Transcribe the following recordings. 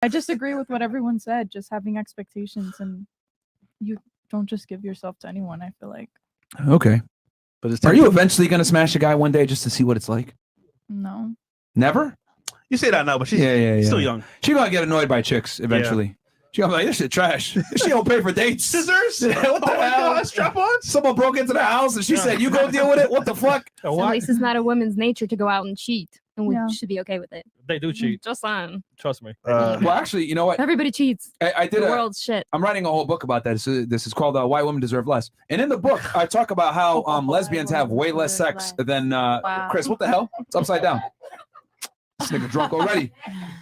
I just agree with what everyone said. Just having expectations, and you don't just give yourself to anyone. I feel like. Okay. But are you eventually going to smash a guy one day just to see what it's like? No. Never? You say that now, but she's still young. She's going to get annoyed by chicks eventually. Yeah. She's going to be like, this shit trash. She don't pay for dates. Scissors? What the hell? God, strap on? Someone broke into the house and she said, you go deal with it? What the fuck? At least it's not a woman's nature to go out and cheat. And we should be okay with it. They do cheat. Just saying. Trust me. Well, actually, you know what? Everybody cheats. I did the world's shit. I'm writing a whole book about that. This is called Why Women Deserve Less. And in the book, I talk about how lesbians have way less sex than Chris. What the hell? It's upside down. This nigga drunk already.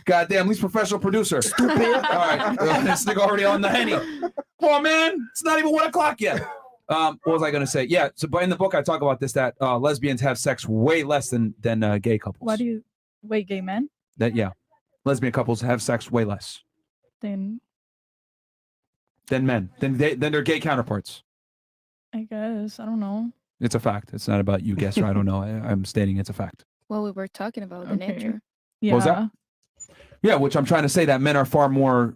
Goddamn, least professional producer. Stupid. All right. This nigga already on the Henny. Come on, man. It's not even 1 o'clock yet. What was I going to say? Yeah. So, but in the book, I talk about this, that lesbians have sex way less than gay couples. Why do you wait? Gay men? Yeah. Lesbian couples have sex way less than men. Than their gay counterparts. I guess. I don't know. It's a fact. It's not about you guess or I don't know. I'm stating it's a fact. Well, we were talking about the nature. Yeah. What was that? Yeah, which I'm trying to say that men are far more,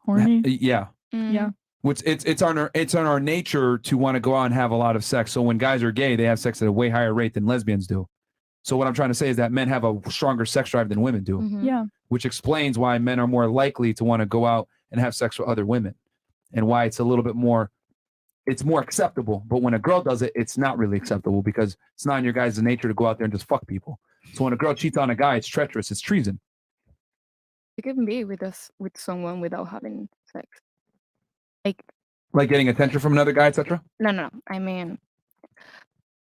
horny. Yeah. Yeah. Which it's on our nature to want to go out and have a lot of sex. So when guys are gay, they have sex at a way higher rate than lesbians do. So what I'm trying to say is that men have a stronger sex drive than women do. Mm-hmm. Yeah. Which explains why men are more likely to want to go out and have sex with other women, and why it's a little bit more. It's more acceptable, but when a girl does it, it's not really acceptable because it's not in your guys' nature to go out there and just fuck people. So when a girl cheats on a guy, it's treacherous, it's treason. You can be with someone without having sex, like getting attention from another guy, etc. No. I mean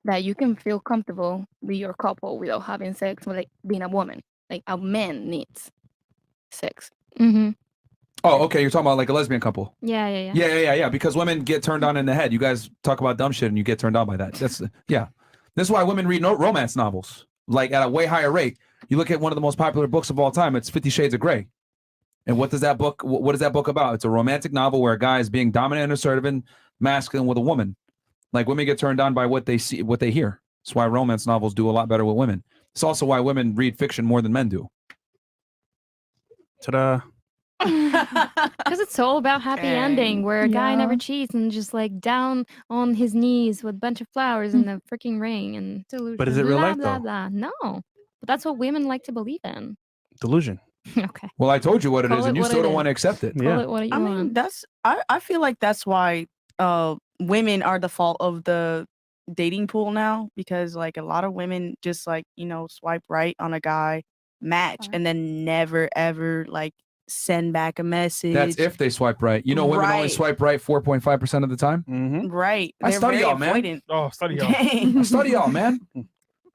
that you can feel comfortable with your couple without having sex, like being a woman. Like a man needs sex. Mm-hmm. Oh, okay. You're talking about like a lesbian couple. Yeah. Because women get turned on in the head. You guys talk about dumb shit and you get turned on by that. That's This is why women read romance novels like at a way higher rate. You look at one of the most popular books of all time. It's 50 Shades of Grey. And what is that book about? It's a romantic novel where a guy is being dominant and assertive and masculine with a woman. Like women get turned on by what they see, what they hear. That's why romance novels do a lot better with women. It's also why women read fiction more than men do. Ta-da. Because it's all about happy ending where a guy never cheats and just like down on his knees with a bunch of flowers in the freaking ring and delusion. But is it real life blah, though? blah. No, but that's what women like to believe in. Delusion. Okay. Well, I told you what it is, Call and it you what still it don't is. want to accept it. Call it what you I want. mean, I feel like that's why women are the fault of the dating pool now, because like a lot of women just like, swipe right on a guy, match, and then never ever like send back a message. That's if they swipe right. Women only swipe right 4.5% of the time. Mm-hmm. Right. I They're study very y'all, man. avoidant. Oh, study y'all. Dang. I study y'all, man.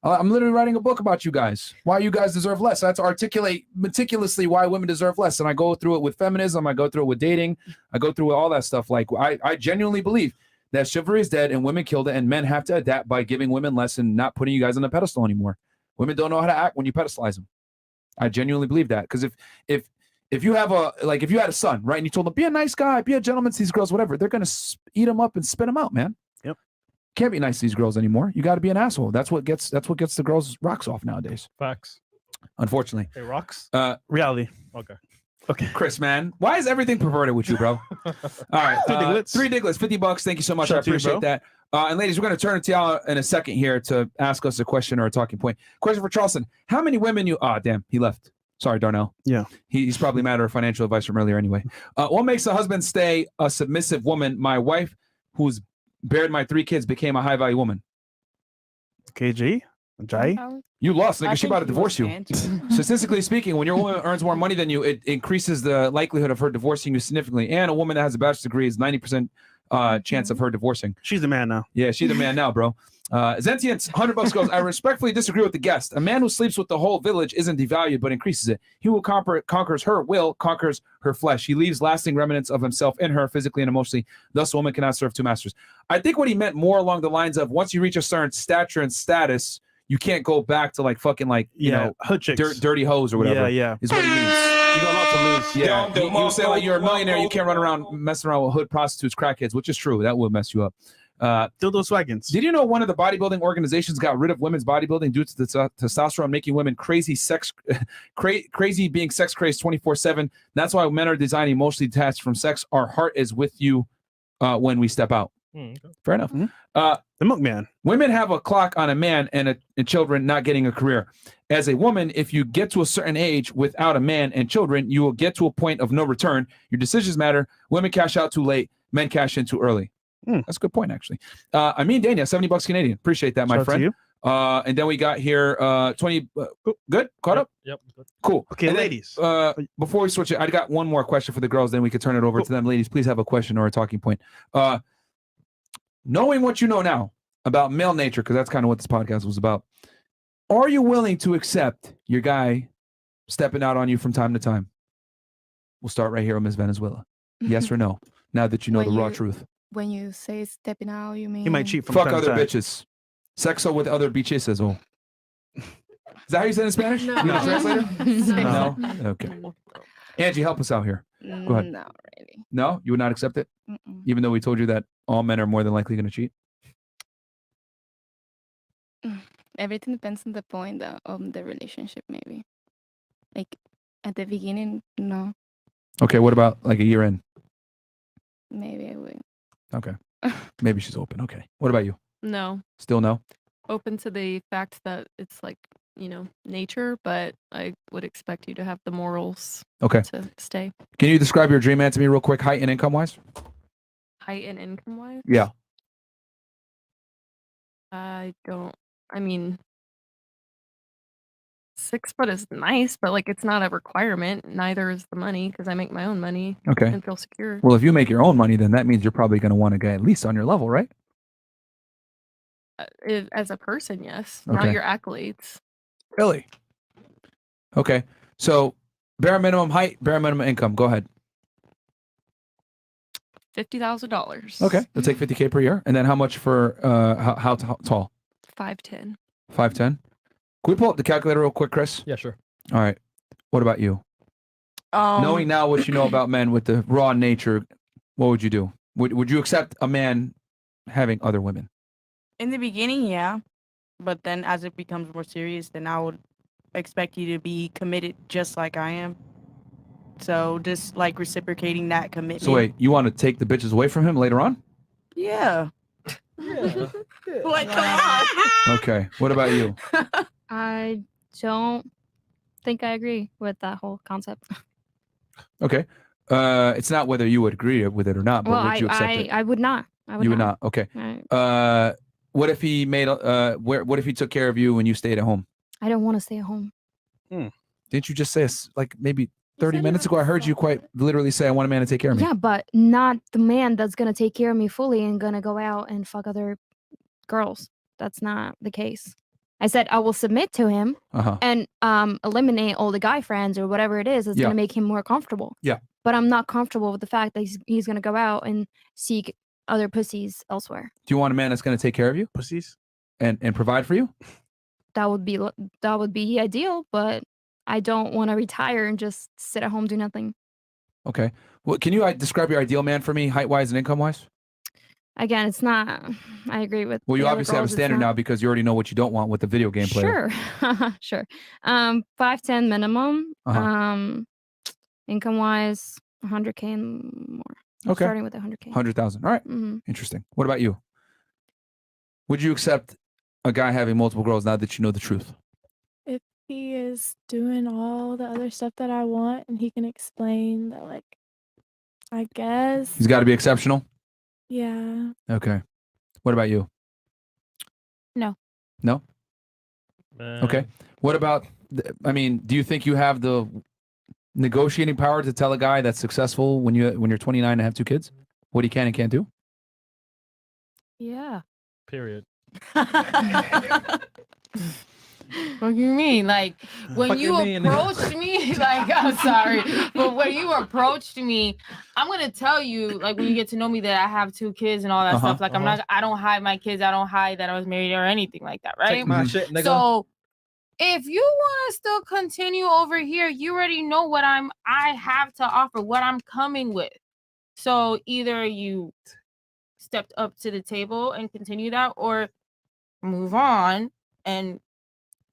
I'm literally writing a book about you guys. Why you guys deserve less. I have to articulate meticulously why women deserve less. And I go through it with feminism. I go through it with dating. I go through all that stuff. Like I genuinely believe that chivalry is dead and women killed it, and men have to adapt by giving women less and not putting you guys on a pedestal anymore. Women don't know how to act when you pedestalize them. I genuinely believe that. Because if you have if you had a son, right, and you told him, be a nice guy, be a gentleman to these girls, whatever, they're going to eat them up and spit them out, man. Yep. Can't be nice to these girls anymore. You got to be an asshole. That's what gets the girls' rocks off nowadays. Facts. Unfortunately. Hey, rocks? Reality. Okay. Chris, man, why is everything perverted with you, bro? All right. Three diglets, $50. Thank you so much. I appreciate that. And ladies, we're going to turn it to y'all in a second here to ask us a question or a talking point. Question for Charleston. How many women you... damn, he left. Sorry, Darnell. Yeah. He's probably mad at our financial advice from earlier anyway. What makes a husband stay a submissive woman? My wife, who's bared my 3 kids, became a high-value woman. KG? Jai? You lost, nigga. She about to divorce you. Statistically speaking, when your woman earns more money than you, it increases the likelihood of her divorcing you significantly. And a woman that has a bachelor's degree is 90% chance of her divorcing. She's a man now. Yeah, she's a man now, bro. Zentient's $100 goes, I respectfully disagree with the guest. A man who sleeps with the whole village isn't devalued, but increases it. He who conquers her will, conquers her flesh. He leaves lasting remnants of himself in her, physically and emotionally. Thus, a woman cannot serve 2 masters. I think what he meant more along the lines of once you reach a certain stature and status, you can't go back to like fucking like, hood chicks. dirty hoes or whatever. Yeah. Is what he means. You got a lot to lose. Yeah. He was saying like you're a millionaire, you can't run around messing around with hood prostitutes, crackheads, which is true. That would mess you up. Dildo swaggins. Did you know one of the bodybuilding organizations got rid of women's bodybuilding due to the testosterone, making women crazy being sex crazed 24/7? That's why men are designed emotionally detached from sex. Our heart is with you when we step out. Fair enough. The milkman. Women have a clock on a man and children not getting a career. As a woman, if you get to a certain age without a man and children, you will get to a point of no return. Your decisions matter. Women cash out too late. Men cash in too early. That's a good point, actually. I mean, Dania, $70 Canadian. Appreciate that, my Shout out to friend. you. And then we got here 20. Good? Caught up? Yep. Good. Cool. Okay, And then, ladies. before we switch it, I got one more question for the girls, then we could turn it over to them. Ladies, please have a question or a talking point. Knowing what you know now about male nature, because that's kind of what this podcast was about, are you willing to accept your guy stepping out on you from time to time? We'll start right here with Ms. Venezuela. Yes or no? Now that you know the raw truth. When you say stepping out, you mean He might cheat from Fuck time to other time. bitches. Sexo with other bitches. Oh. Is that how you say it in Spanish? No. You need a translator? No. Okay. Angie, help us out here. Go ahead. Not really. No? You would not accept it? Mm-mm. Even though we told you that all men are more than likely going to cheat? Everything depends on the point of the relationship, maybe. Like at the beginning, no, Okay, what about like a year in? maybe I would. Okay. Maybe she's open. Okay. What about you? No. Still no? Open to the fact that it's like, nature, but I would expect you to have the morals Okay. to stay. Can you describe your dream man to me real quick, height and income wise? Height and income wise? Yeah. I mean, 6 foot is nice, but like it's not a requirement. Neither is the money because I make my own money Okay. and feel secure. Well, if you make your own money, then that means you're probably going to want a guy at least on your level, right? As a person, yes. Okay. Not your accolades. Really? Okay. So bare minimum height, bare minimum income. Go ahead. $50,000. Okay. Let's take 50K per year. And then how much for how tall? 5'10". 5'10"? Can we pull up the calculator real quick, Chris? Yeah, sure. All right. What about you? Knowing now what you know about men with the raw nature, what would you do? Would you accept a man having other women? In the beginning, yeah. But then as it becomes more serious, then I would expect you to be committed just like I am. So just like reciprocating that commitment. So wait, you want to take the bitches away from him later on? Yeah. Yeah. Like, come on. Okay. What about you? I don't think I agree with that whole concept. Okay. It's not whether you would agree with it or not, but Well, would you accept it? I would not. I would You would not. not. Okay. I, What if he made what if he took care of you when you stayed at home? I don't want to stay at home. Didn't you just say like maybe 30 minutes ago? I heard you quite literally say I want a man to take care of me. Yeah, but not the man that's gonna take care of me fully and gonna go out and fuck other girls. That's not the case. I said I will submit to him Uh-huh. and eliminate all the guy friends or whatever it is that's Yeah. gonna make him more comfortable. Yeah. But I'm not comfortable with the fact that he's gonna go out and seek other pussies elsewhere. Do you want a man that's going to take care of you Pussies. and provide for you? That would be ideal, but I don't want to retire and just sit at home do nothing. Okay. Well, can you describe your ideal man for me, height wise and income wise? Again, it's not. I agree with. Well, you the other obviously have a girls, it's standard not- now because you already know what you don't want with the video game player. Sure, sure. 5'10" minimum. Uh-huh. Income wise, 100K and more. Okay. Starting with 100K. 100,000. All right. Mhm. Interesting. What about you? Would you accept a guy having multiple girls now that you know the truth? If he is doing all the other stuff that I want and he can explain that, like, I guess, He's got to be exceptional. yeah. Okay. What about you? No. No? Okay. What about, I mean, do you think you have the negotiating power to tell a guy that's successful when you're 29 and have 2 kids what he can and can't do? Yeah. Period. What do you mean? Like when Fuck you you mean? approached me, like I'm sorry, but when you approached me, I'm gonna tell you, like when you get to know me, that I have 2 kids and all that stuff. Like I don't hide my kids. I don't hide that I was married or anything like that, right? Take my shit, nigga. So if you want to still continue over here, you already know what I have to offer, what I'm coming with. So either you stepped up to the table and continue that, or move on and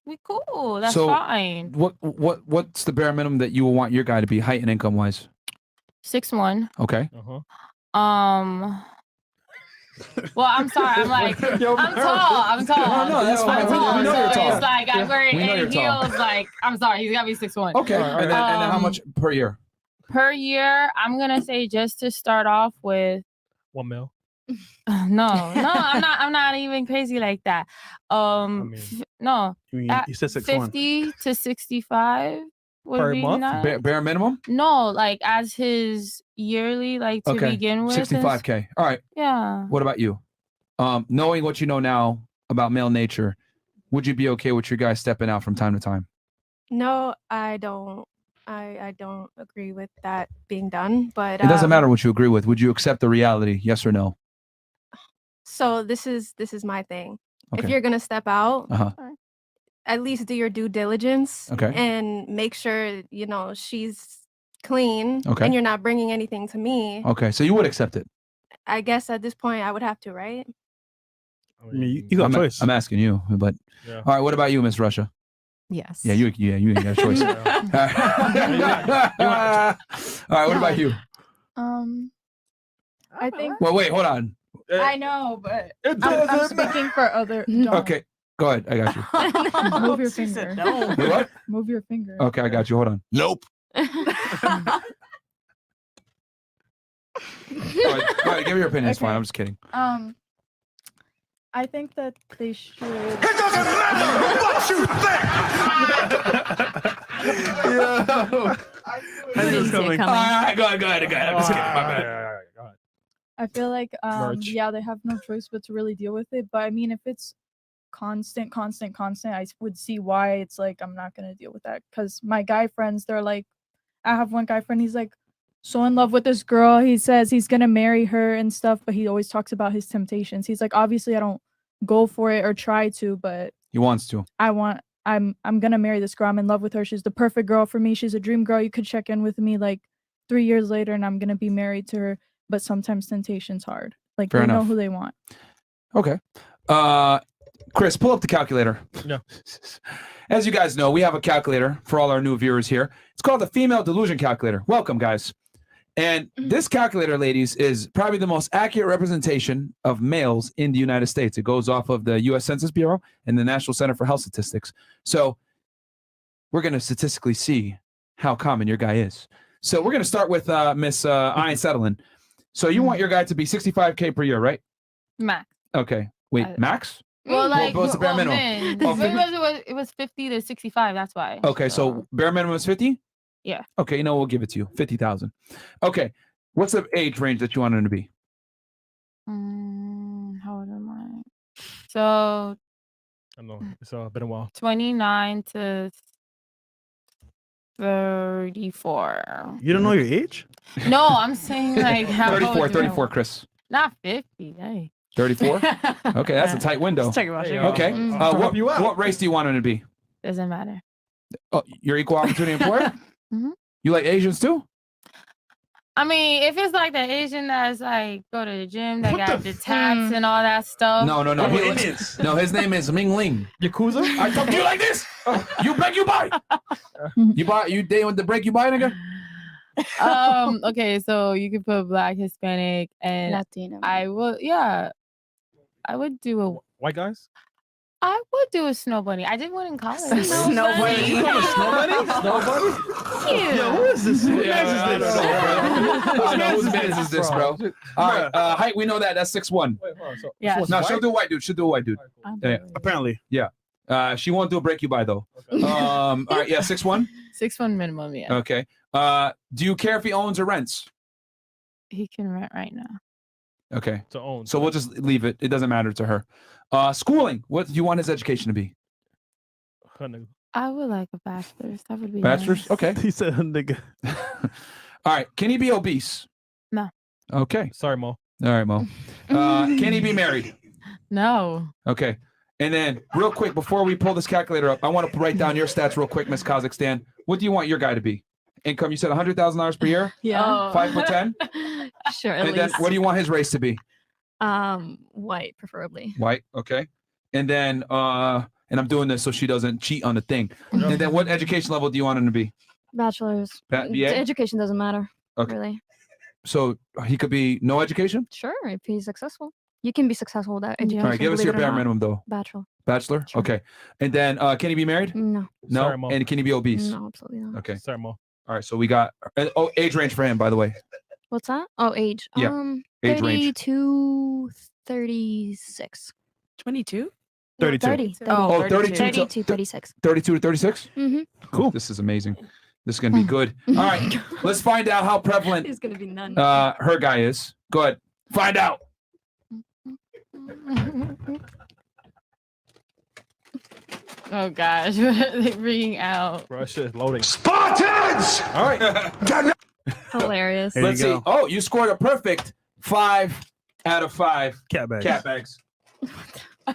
we cool. That's So, fine. What's the bare minimum that you will want your guy to be, height and income wise? 6'1". Okay. Well, I'm sorry. I'm like, I'm tall. I'm tall. No, that's fine. I'm tall. We know you're So tall. it's like I'm wearing We know you're tall. heels. Like, I'm sorry. He's got to be 6'1". Okay. And then how much per year? Per year, I'm gonna say, just to start off with, $1 million. no, I'm not even crazy like that. No, You said 6'1". 50 to 65 would Per be month? nice. Bare minimum? No, like as his yearly, like to begin with. 65K. All right. Yeah. What about you? Knowing what you know now about male nature, would you be okay with your guy stepping out from time to time? No, I don't. I don't agree with that being done. But It doesn't matter what you agree with. Would you accept the reality? Yes or no? So this is my thing. If Okay. you're gonna step out, Uh-huh. at least do your due diligence. Okay. And make sure she's clean. Okay. And you're not bringing anything to me. Okay. So you would accept it? I guess at this point I would have to, right? I mean, you got a choice. I'm asking you, but Yeah. all right. What about you, Miss Russia? Yes. Yeah, you ain't got a choice. All right. What about you? I think Well, wait, hold on. I know, but It I'm doesn't speaking for other. Don't. Okay, go ahead. I got you. Move your She said finger. no. Wait, what? Move your finger. Okay, I got you. Hold on. Nope. Go ahead, give me your opinion. It's fine. Okay. I'm just kidding. I think that they should. It doesn't matter what you think. I knew it was coming. All right, go ahead. I'm just kidding. My bad. Go ahead. I feel like Merch. yeah, they have no choice but to really deal with it. But I mean, if it's constant, I would see why it's like I'm not gonna deal with that. Because my guy friends, they're like, I have one guy friend, he's like so in love with this girl. He says he's gonna marry her and stuff, but he always talks about his temptations. He's like, obviously I don't go for it or try to, but He wants to. I'm gonna marry this girl. I'm in love with her. She's the perfect girl for me. She's a dream girl. You could check in with me like 3 years later and I'm gonna be married to her. But sometimes temptation's hard. Like Fair they know enough. who they want. Okay. Chris, pull up the calculator. No. As you guys know, we have a calculator for all our new viewers here. It's called the Female Delusion Calculator. Welcome, guys. And this calculator, ladies, is probably the most accurate representation of males in the United States. It goes off of the U.S. Census Bureau and the National Center for Health Statistics. So we're going to statistically see how common your guy is. So we're going to start with Miss Ian Settling. So you want your guy to be 65K per year, right? Max. Okay. Wait, max? Well, like, what's the bare minimum? men. Oh, It was 50 to 65. That's why. Okay, so bare minimum is 50? Yeah. Okay, we'll give it to you. 50,000. Okay. What's the age range that you want him to be? How old am I? So I don't know. It's been a while. 29 to 34. You don't know your age? No, I'm saying like how 34, old 34, Chris. Not 50. Hey. 34? Okay, that's a tight window. Let's talk about Hey, you. Okay. Mm. What race do you want him to be? Doesn't matter. Oh, you're equal opportunity employer? Mhm. You like Asians too? I mean, if it's like the Asian that's like go to the gym, that got the tats and all that stuff. No. Indians. No, his name is Ming Ling. Yakuza? I talk to you like this. You break, you buy. You buy, you day with the break, you buy, nigga? Okay, so you can put Black, Hispanic, and Latino. I would do a snow bunny. I did one in college. Snow bunny. You call him a snow bunny? Snow bunny? Cute. Yo, who is this? Who I don't know whose man's is this, bro. All right, height, we know that. That's 6'1". Wait, hold on. So, Yeah. so it's No, white? she'll do a white dude. She'll do a white dude. Yeah. Apparently. She won't do a break you by though. Okay. All right, yeah, 6'1". 6'1" minimum, yeah. Okay. Do you care if he owns or rents? He can rent right now. Okay. To own. So we'll just leave it. It doesn't matter to her. Schooling. What do you want his education to be? I would like a bachelor's. That would be Bachelor's? nice. Okay. He said, nigga. All right. Can he be obese? No. Okay. Sorry, Mo. All right, Mo. Can he be married? No. Okay. And then real quick, before we pull this calculator up, I want to write down your stats real quick, Miss Kazakhstan. What do you want your guy to be? Income, you said $100,000 per year? Yeah. 5'10"? Sure, at And then least. what do you want his race to be? White, preferably. White, okay. And then and I'm doing this so she doesn't cheat on the thing. And then what education level do you want him to be? Bachelor's. BA? Education doesn't matter. Okay. Really. So he could be no education? Sure, if he's successful. You can be successful without education. All right, give us believe your it or bare not. minimum though. Bachelor. Bachelor? Sure. Okay. And then can he be married? No. No. Sorry, Mo. And can he be obese? No, absolutely not. Okay. Sorry, Mo. All right, so we got age range for him, by the way. What's that? Oh, age. Yeah, age range. 32, 36. 22? 32. 30. Oh, 32 32, 36. 32 to 36? Mm-hmm. Cool. This is amazing. This is gonna be good. All right, let's find out how prevalent It's gonna be none. her guy is. Go ahead. Find out. Oh gosh, what are they bringing out? Bro, that shit is loading. Spartans! All right. Hilarious. There Let's you see. go. Oh, you scored a perfect 5 out of 5 Cat bags. cat bags.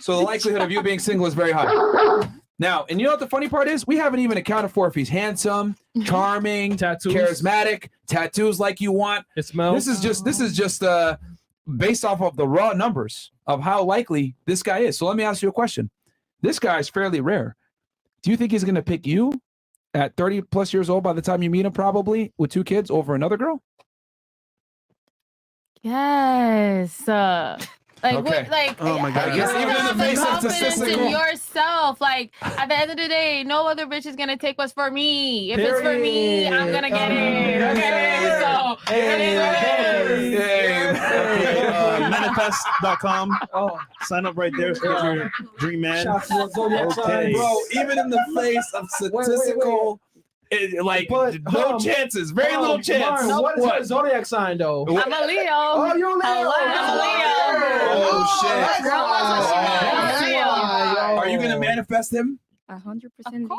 So the likelihood of you being single is very high. Now, and you know what the funny part is? We haven't even accounted for if he's handsome, charming, Tattoos. charismatic, tattoos like you want. It smells. This is just based off of the raw numbers of how likely this guy is. So let me ask you a question. This guy is fairly rare. Do you think he's going to pick you at 30 plus years old by the time you meet him, probably with 2 kids, over another girl? Yes. Like Okay. what? Like Oh my God. I guess you even in have the face of confidence statistical- in yourself. Like at the end of the day, no other bitch is gonna take what's for me. If it's for me, I'm gonna get it. Okay, so it is what it is. Manifest.com. Sign up right there. So get your dream man. Okay. Bro, even in the face of statistical, no chances, very little chance. Martin, what is your zodiac sign, though? I'm a Leo. Oh, you're a Leo. I'm a Leo. Oh, shit. Girl, I'm a Leo. Are you gonna manifest him? 100%.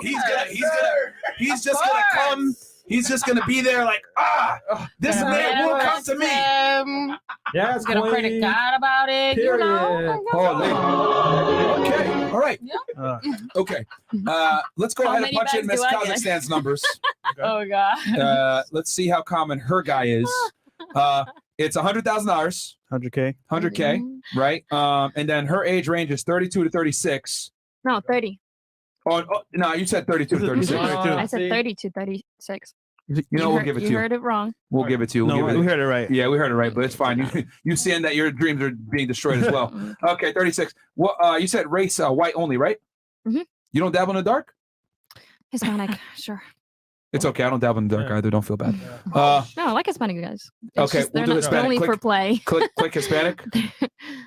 He's just gonna come. He's just gonna be there like, this man will come to me. Yeah, He's gonna pray to God about it. You know. Okay. All right. Okay. Let's go How ahead and many punch in bags Miss do I get? Kazakhstan's numbers. Oh God. Let's see how common her guy is. It's $100,000, 100K. 100K, right? And then her age range is 32 to 36. No, 30. Oh, no, you said 32 to 36. I said 30 to 36. You know, we'll give it to you. You heard it wrong. We'll give it to you. No, we heard it right. Yeah, we heard it right, but it's fine. You seeing that your dreams are being destroyed as well. Okay, 36. Well, you said race white only, right? Mhm. You don't dabble in the dark? Hispanic, sure. It's okay. I don't dabble in the dark either. Don't feel bad. No, I like Hispanic guys. It's Okay, just, we'll they're do not Hispanic. only Click. for play. Click Hispanic.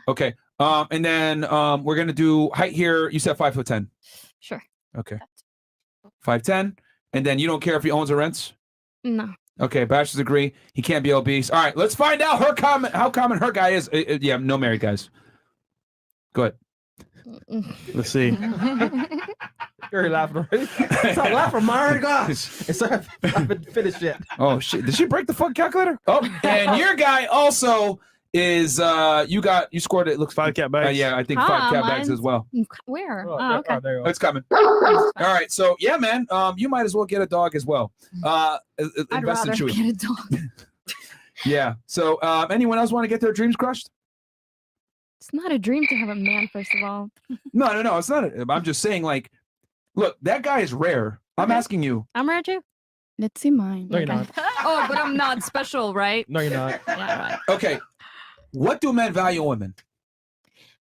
Okay. And then we're gonna do height here. You said 5'10". Sure. Okay. 5'10", and then you don't care if he owns or rents. No. Okay, bachelor's degree. He can't be obese. All right, let's find out how common her guy is. Yeah, no married guys. Go ahead. Let's see. You're laughing already. Stop laughing, Myron. Gosh. I haven't finished yet. Oh shit! Did she break the fucking calculator? Oh, and your guy also is. You scored it. Looks 5 cat bags. yeah, I think 5 cat bags mine's- as well. Where? Oh, Oh, okay. there you go. It's coming. All right, so yeah, man. You might as well get a dog as well. I'd Invest in rather Chewy. get a dog. Yeah. So, anyone else want to get their dreams crushed? It's not a dream to have a man, first of all. No. It's not. I'm just saying, like, look, that guy is rare. I'm asking you. I'm rare too. Let's see mine. No, you're not. Oh, but I'm not special, right? No, you're not. Yeah, right. Okay. What do men value in women?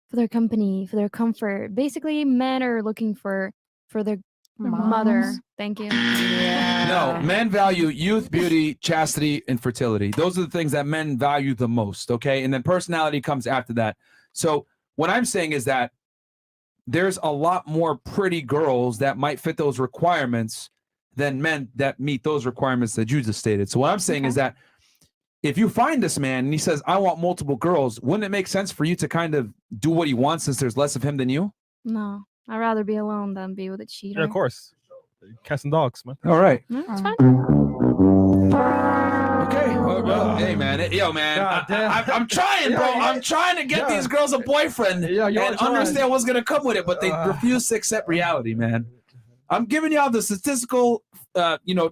For their company, for their comfort. Basically, men are looking for their mother. Moms. Thank you. Yeah. No, men value youth, beauty, chastity, and fertility. Those are the things that men value the most. Okay. And then personality comes after that. So, what I'm saying is that there's a lot more pretty girls that might fit those requirements than men that meet those requirements that you just stated. So what I'm saying is that if you find this man and he says, I want multiple girls, wouldn't it make sense for you to kind of do what he wants since there's less of him than you? No, I'd rather be alone than be with a cheater. Yeah, of course. Cats and dogs, man. All right. That's fine. Okay. Well, hey, man. Yo, man. God damn. I'm trying, bro. Yeah. I'm trying to get Yeah. these girls a boyfriend Yeah, you're and trying. understand what's going to come with it, but they refuse to accept reality, man. I'm giving y'all the statistical,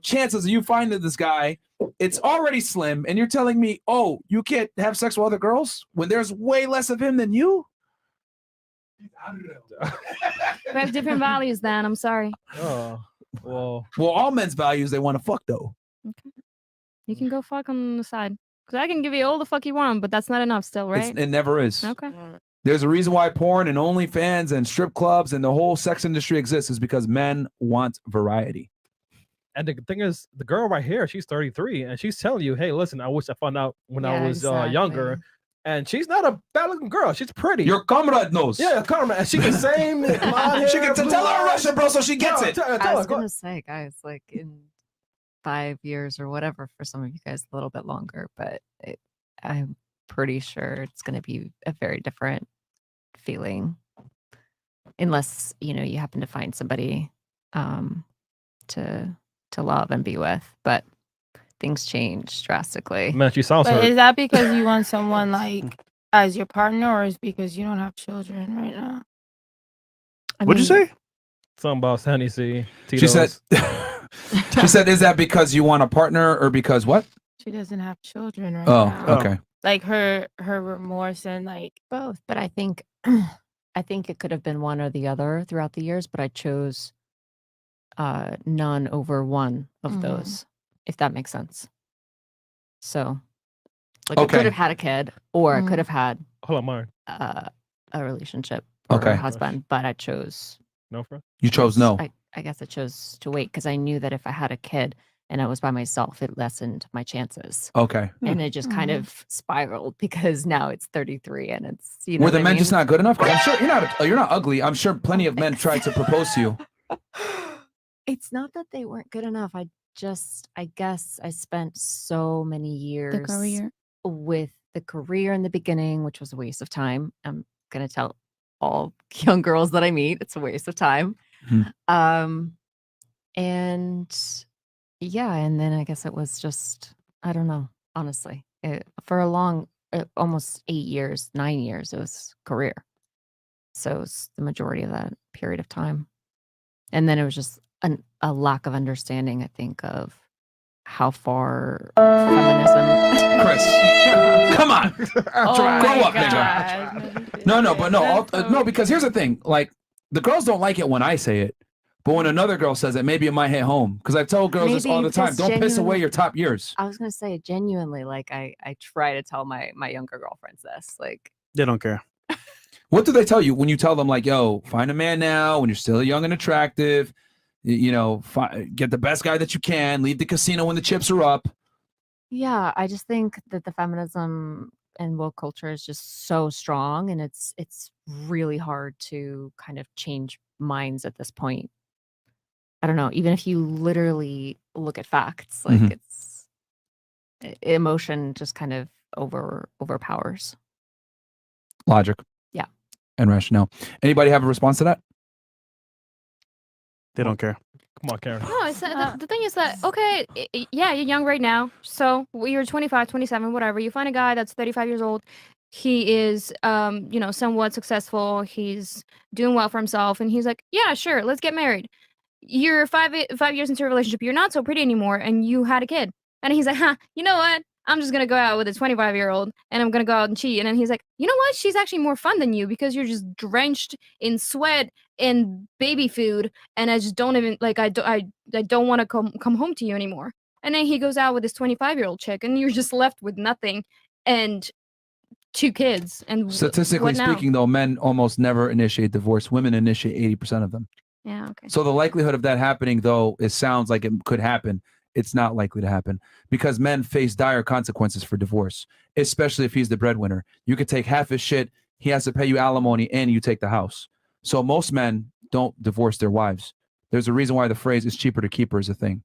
chances of you finding this guy. It's already slim, and you're telling me, oh, you can't have sex with other girls when there's way less of him than you? We have different values then. I'm sorry. Oh, well. Well, all men's values, they want to fuck, though. Okay. You can go fuck on the side. Because I can give you all the fuck you want, but that's not enough still, right? It never is. Okay. There's a reason why porn and OnlyFans and strip clubs and the whole sex industry exists is because men want variety. And the thing is, the girl right here, she's 33, and she's telling you, hey, listen, I wish I found out when I was younger. And she's not a bad-looking girl. She's pretty. Your comrade knows. Yeah, comrade. And she can sing. She can tell her Russian, bro, so she gets it. I was going to say, guys, like in 5 years or whatever, for some of you guys, a little bit longer, but I'm pretty sure it's going to be a very different feeling. Unless, you happen to find somebody to love and be with, but things change drastically. Man, she sounds But hurt. is that because you want someone like as your partner, or is because you don't have children right now? What'd you say? Something about Hennessy. She said, is that because you want a partner or because what? She doesn't have children right Oh, now. okay. Like her remorse and like both. But I think it could have been one or the other throughout the years, but I chose none over one of those, if that makes sense. So, like, I could have had a kid, or I could have had hold on, Mark. A relationship Okay. or a husband, but I chose no. For you chose no. I guess I chose to wait because I knew that if I had a kid and I was by myself, it lessened my chances. Okay. And it just kind of spiraled because now it's 33 and it's Were the men just not good enough? 'Cause I'm sure you're not ugly. I'm sure plenty of men tried to propose to you. It's not that they weren't good enough. I guess I spent so many years with the career in the beginning, which was a waste of time. I'm going to tell all young girls that I meet, it's a waste of time. And yeah, and then I guess it was just, I don't know, honestly, for a long, almost 8 years, 9 years, it was career. So it's the majority of that period of time. And then it was just a lack of understanding, I think, of how far feminism. Chris, come on, Oh grow my up, God. nigga. No, because here's the thing. Like, the girls don't like it when I say it, but when another girl says it, maybe it might hit home. Because I've told girls this Maybe all the time. just Don't piss away genuinely- your top years. I was gonna say genuinely, like I try to tell my younger girlfriends this, like They don't care. What do they tell you when you tell them, like, yo, find a man now when you're still young and attractive, get the best guy that you can, leave the casino when the chips are up. yeah, I just think that the feminism and woke culture is just so strong, and it's really hard to kind of change minds at this point. I don't know, even if you literally look at facts, like it's emotion just kind of overpowers. Logic. Yeah. And rationale. Anybody have a response to that? They don't care. Come on, Karen. No, it's the thing is that, okay, yeah, you're young right now. So you're 25, 27, whatever. You find a guy that's 35 years old. He is, somewhat successful. He's doing well for himself. And he's like, yeah, sure, let's get married. You're 5 years into a relationship. You're not so pretty anymore. And you had a kid. And he's like, you know what? I'm just going to go out with a 25-year-old and I'm going to go out and cheat. And then he's like, you know what? She's actually more fun than you because you're just drenched in sweat and baby food. And I just don't even, like, I don't want to come home to you anymore. And then he goes out with this 25-year-old chick and you're just left with nothing and 2 kids. And Statistically what now? speaking, though, men almost never initiate divorce. Women initiate 80% of them. Yeah, okay. So the likelihood of that happening, though, it sounds like it could happen. It's not likely to happen because men face dire consequences for divorce, especially if he's the breadwinner. You could take half his shit, he has to pay you alimony, and you take the house. So most men don't divorce their wives. There's a reason why the phrase "it's cheaper to keep her" is a thing.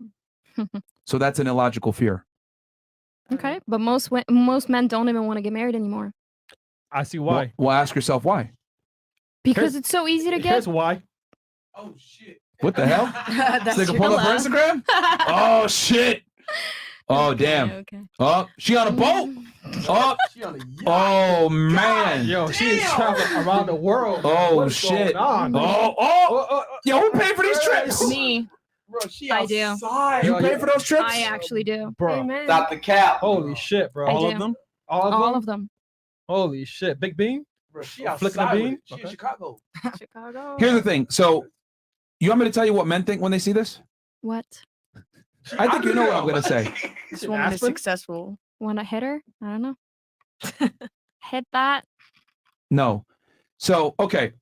So that's an illogical fear. Okay, but most men don't even want to get married anymore I see why. Well, ask yourself why. because it's so easy to get. Here's why. Oh shit. What the hell? That's This nigga your pull up her laugh. Instagram? Oh shit. Oh, damn. Oh, she on a boat. Oh, oh man. Yo, she is traveling around the world. Oh, What is shit. going on? Yo, who paid for these trips? Me. Bro, she I do. outside. You pay for those trips? I actually do. Bro, Stop the cap. holy shit, bro. I All do. of them? All All of them. Holy shit. Big Bean? Bro, she Flicking a outside. bean? She in Chicago. Chicago. Here's the thing. So, you want me to tell you what men think when they see this? What? I think you know what I'm going to say. This woman is successful. Want to hit her? I don't know. Hit that. No. So, okay.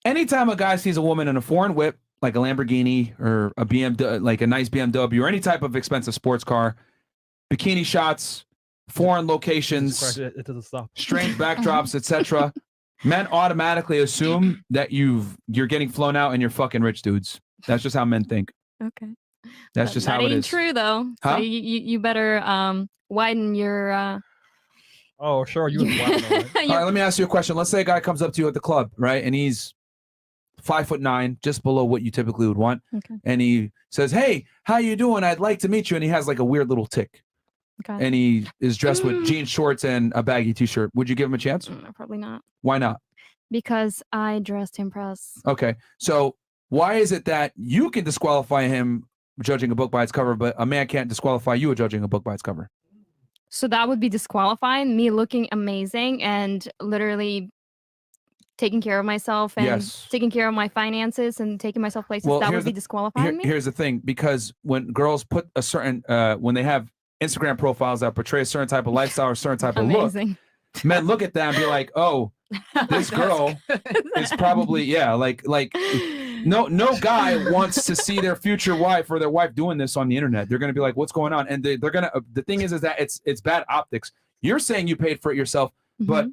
Anytime a guy sees a woman in a foreign whip, like a Lamborghini or a BMW, like a nice BMW or any type of expensive sports car, bikini shots, foreign locations, It doesn't stop. strange backdrops, etc., men automatically assume that you're getting flown out and you're fucking rich dudes. That's just how men think. Okay. That's just how that it ain't is. true though. Huh? So you better widen your Oh, sure. You was wild, all right. All right, let me ask you a question. Let's say a guy comes up to you at the club, right? And he's 5'9", just below what you typically would want. Okay. And he says, "Hey, how you doing? I'd like to meet you." And he has like a weird little tick. Okay. And he is dressed with jean shorts and a baggy t-shirt. Would you give him a chance? Probably not. Why not? Because I dress to impress. Okay. So why is it that you can disqualify him judging a book by its cover, but a man can't disqualify you judging a book by its cover? So that would be disqualifying me looking amazing and literally taking care of myself and Yes. taking care of my finances and taking myself places. Well, that here's would be the- disqualifying me. Here's the thing, because when girls put a certain, when they have Instagram profiles that portray a certain type of lifestyle or certain type of look, Amazing. men look at that and be like, "Oh, this girl is probably like no guy wants to see their future wife or their wife doing this on the internet. They're gonna be like, what's going on?" And they're gonna. The thing is that it's bad optics. You're saying you paid for it yourself, but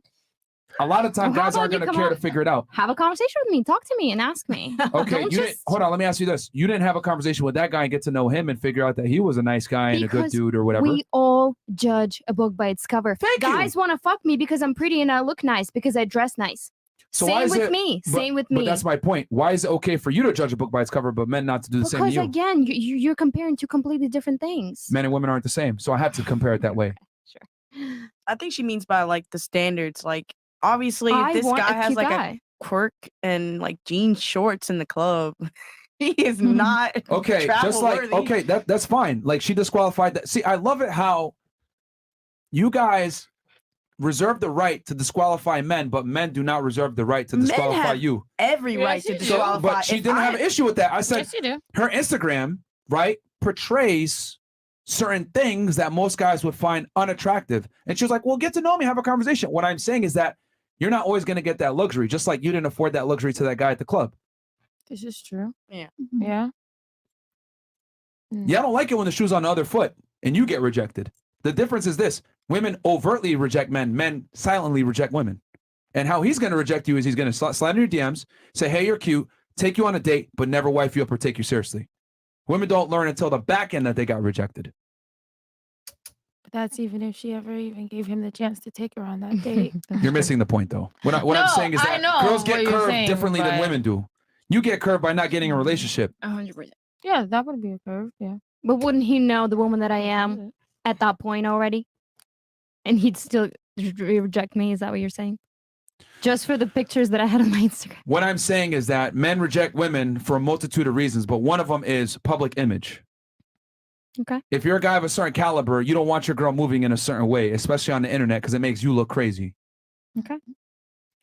a lot of times Well, how guys aren't about you gonna come care on- to figure it out. Have a conversation with me. Talk to me and ask me. Okay, Don't you didn't, just hold on. Let me ask you this: you didn't have a conversation with that guy and get to know him and figure out that he was a nice guy and a good because dude or whatever. we all judge a book by its cover. Guys want to fuck me because I'm pretty and I look nice because I dress nice. So why Same is with it- me. but- Same with But me. that's my point. Why is it okay for you to judge a book by its cover, but men not to do the same to Because you? again, you're comparing two completely different things. Men and women aren't the same, so I have to compare it that way. I think she means by like the standards. Like obviously, I if this want guy a has cute like guy. a quirk and like jean shorts in the club, he is not Okay, just like travel-worthy. that's fine. Like she disqualified that. See, I love it how you guys reserve the right to disqualify men, but men do not reserve the right to Men disqualify have you. every right to So, disqualify. but she If didn't have an issue with that. I said Yes, you do. her Instagram, right, portrays certain things that most guys would find unattractive. And she was like, "Well, get to know me, have a conversation." What I'm saying is that you're not always going to get that luxury, just like you didn't afford that luxury to that guy at the club. This is true. Yeah. Yeah. Yeah, I don't like it when the shoe's on the other foot and you get rejected. The difference is this: women overtly reject men, men silently reject women. And how he's going to reject you is he's going to slide in your DMs, say, "Hey, you're cute," take you on a date, but never wife you up or take you seriously. Women don't learn until the back end that they got rejected. But that's even if she ever even gave him the chance to take her on that date. You're missing the point, though. What I'm No, saying is I that know girls what get you're curved saying, differently than but- women do. You get curved by not getting a relationship. 100%. Yeah, that would be a curve. Yeah. But wouldn't he know the woman that I am at that point already? And he'd still reject me? Is that what you're saying? Just for the pictures that I had on my Instagram. What I'm saying is that men reject women for a multitude of reasons, but one of them is public image. Okay. If you're a guy of a certain caliber, you don't want your girl moving in a certain way, especially on the internet, because it makes you look crazy. Okay.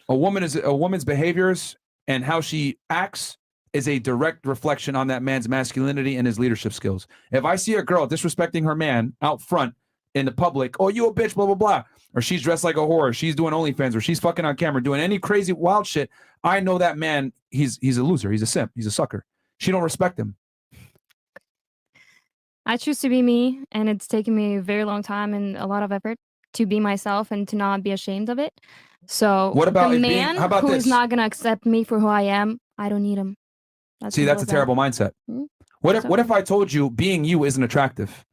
A woman's behaviors and how she acts is a direct reflection on that man's masculinity and his leadership skills. If I see a girl disrespecting her man out front in the public, "Oh, you a bitch, blah, blah, blah," or she's dressed like a whore, she's doing OnlyFans, or she's fucking on camera, doing any crazy wild shit, I know that man, he's a loser, he's a simp, he's a sucker. She don't respect him. I choose to be me, and it's taken me a very long time and a lot of effort to be myself and to not be ashamed of it. So What about the it being- man how about who is this? not gonna accept me for who I am, I don't need him. See, that's a terrible mindset. What if I told you being you isn't attractive?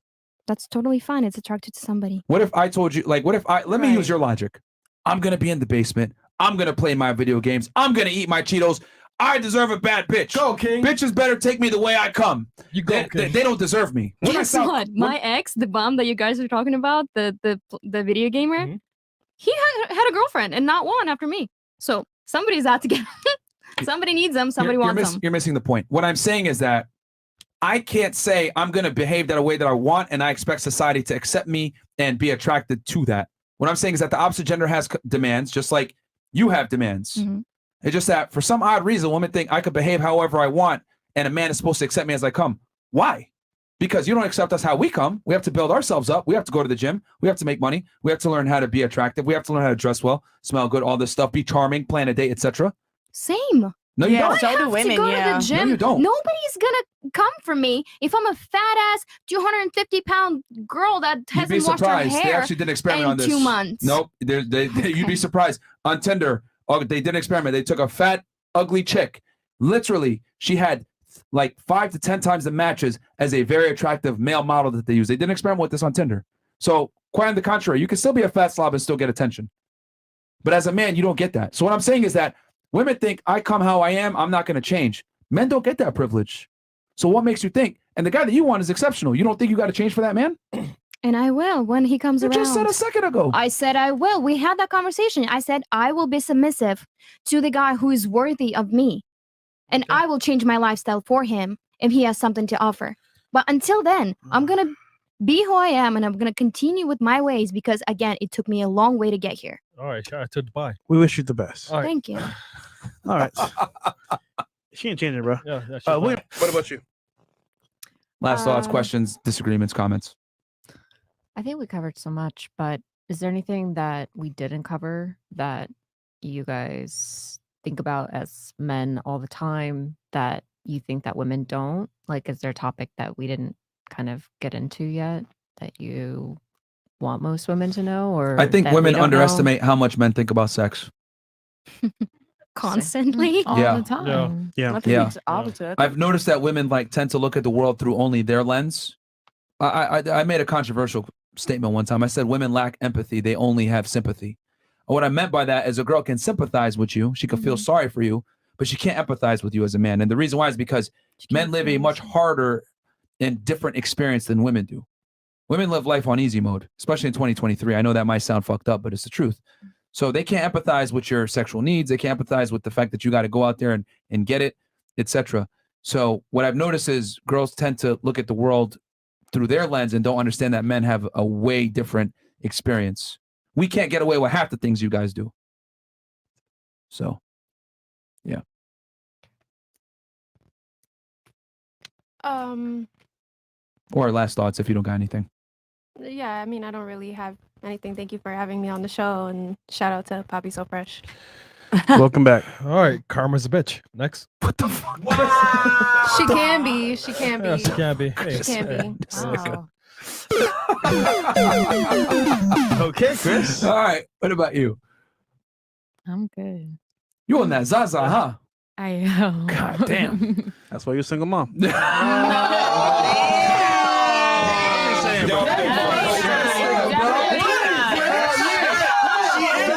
That's totally fine. It's attracted to somebody. What if I told you, like, let me use your logic. I'm going to be in the basement. I'm going to play my video games. I'm going to eat my Cheetos. I deserve a bad bitch. Go, King. Bitches better take me the way I come. You go, They don't deserve me. When I Guess saw- what? My ex, the bomb that you guys are talking about, the video gamer, he had a girlfriend and not one after me. So somebody's out to get somebody needs them, somebody wants them. You're missing the point. What I'm saying is that I can't say I'm going to behave that way that I want and I expect society to accept me and be attracted to that. What I'm saying is that the opposite gender has demands, just like you have demands. It's just that for some odd reason, women think I could behave however I want and a man is supposed to accept me as I come. Why? Because you don't accept us how we come. We have to build ourselves up. We have to go to the gym. We have to make money. We have to learn how to be attractive. We have to learn how to dress well, smell good, all this stuff, be charming, plan a date, etc. Same. No, you don't. I have to go to the gym. No, you don't. Nobody's gonna come for me if I'm a fat ass 250-pound girl that You'd be hasn't washed her surprised. hair They actually did an experiment in on this. 2 months. Nope. You'd be surprised. On Tinder, they did an experiment. They took a fat, ugly chick. Literally, she had like 5 to 10 times the matches as a very attractive male model that they use. They did an experiment with this on Tinder. So quite on the contrary, you can still be a fat slob and still get attention. But as a man, you don't get that. So what I'm saying is that women think I come how I am. I'm not going to change. Men don't get that privilege. So what makes you think? And the guy that you want is exceptional. You don't think you got to change for that man? And I will when he comes around. You just said a second ago. I said I will. We had that conversation. I said I will be submissive to the guy who is worthy of me. And I will change my lifestyle for him if he has something to offer. But until then, I'm going to be who I am and I'm going to continue with my ways because, again, it took me a long way to get here. All right, shout out to Dubai. We wish you the best. All right. Thank you. All right. She ain't changing, bro. Yeah, she's William, what about you? Last thoughts, questions, disagreements, comments. I think we covered so much, but is there anything that we didn't cover that you guys think about as men all the time that you think that women don't? Like, is there a topic that we didn't kind of get into yet that you want most women to know? Or I think that we women don't know? underestimate how much men think about sex. Constantly? All Yeah. the time. Yeah. I've noticed that women tend to look at the world through only their lens. I made a controversial statement one time. I said women lack empathy. They only have sympathy. And what I meant by that is a girl can sympathize with you. She can feel sorry for you, but she can't empathize with you as a man. And the reason why is because men live a much harder and different experience than women do. Women live life on easy mode, especially in 2023. I know that might sound fucked up, but it's the truth. So they can't empathize with your sexual needs. They can't empathize with the fact that you got to go out there and get it, etc. So what I've noticed is girls tend to look at the world through their lens and don't understand that men have a way different experience. We can't get away with half the things you guys do. So, yeah. Or last thoughts if you don't got anything. Yeah, I mean, I don't really have anything. Thank you for having me on the show, and shout out to Poppy So Fresh. Welcome back. All right, karma's a bitch. Next. What the fuck? She can be. She can be. Yeah, she can be. Hey, She can be. Wow. Okay, Chris. All right. What about you? I'm good. You on that Zaza, huh? I am. God damn. That's why you're a single mom.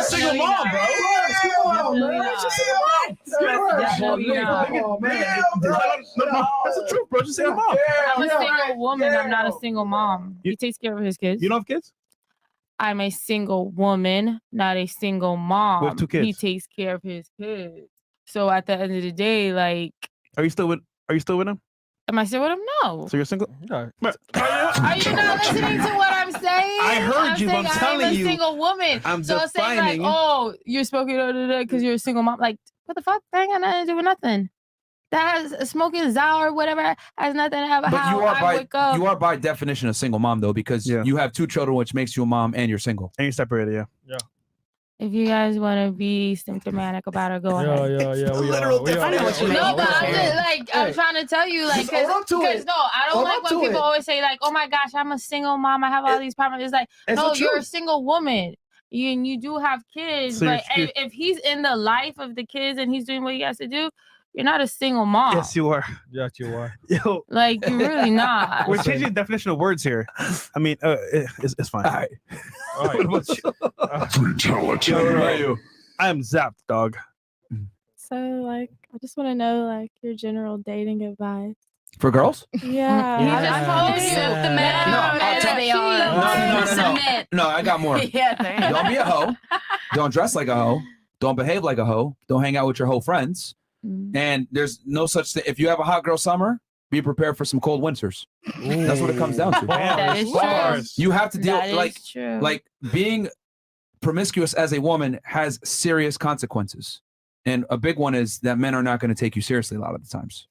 Single mom, bro. That's the truth, bro. Just say mom. I'm a single woman. I'm not a single mom. He takes care of his kids. You don't have kids? I'm a single woman, not a single mom. With 2 kids. He takes care of his kids. So at the end of the day, like, Are you still with him? am I still with him? No. So you're single? No. Are you not listening to what I'm saying? I heard you, but I'm telling I'm a you, single woman. I'm so it's saying like, defining- oh, you're smoking because you're a single mom. Like, what the fuck? That ain't got nothing to do with nothing. That has smoking Zao or whatever has nothing to do with But how I wake up. you are by definition a single mom though, because you have 2 children, which makes you a mom, and you're single. And you're separated, yeah. Yeah. If you guys want to be symptomatic about it, go ahead. Yeah. We are. No, but I'm just like, I'm trying to tell you, like, because no, I don't like when people always say, like, oh my gosh, I'm a single mom, I have all these problems. It's like, no, you're a single woman. You do have kids, So but if he's in the life of the kids and he's doing what he has to do, you're not a single mom. Yes, you are. Yes, you are. Yo. Like, you're really not. We're changing the definition of words here. I mean, it's fine. All right. What about you? Fatality. I am zapped, dog. So like I just want to know like your general dating advice. For girls? Yeah. The men No, I got more. Don't be a hoe. Don't dress like a hoe. Don't behave like a hoe. Don't hang out with your hoe friends. And there's no such thing. If you have a hot girl summer, be prepared for some cold winters. That's what it comes down to. That is true. You have to deal That is true. like being promiscuous as a woman has serious consequences. And a big one is that men are not going to take you seriously a lot of the times.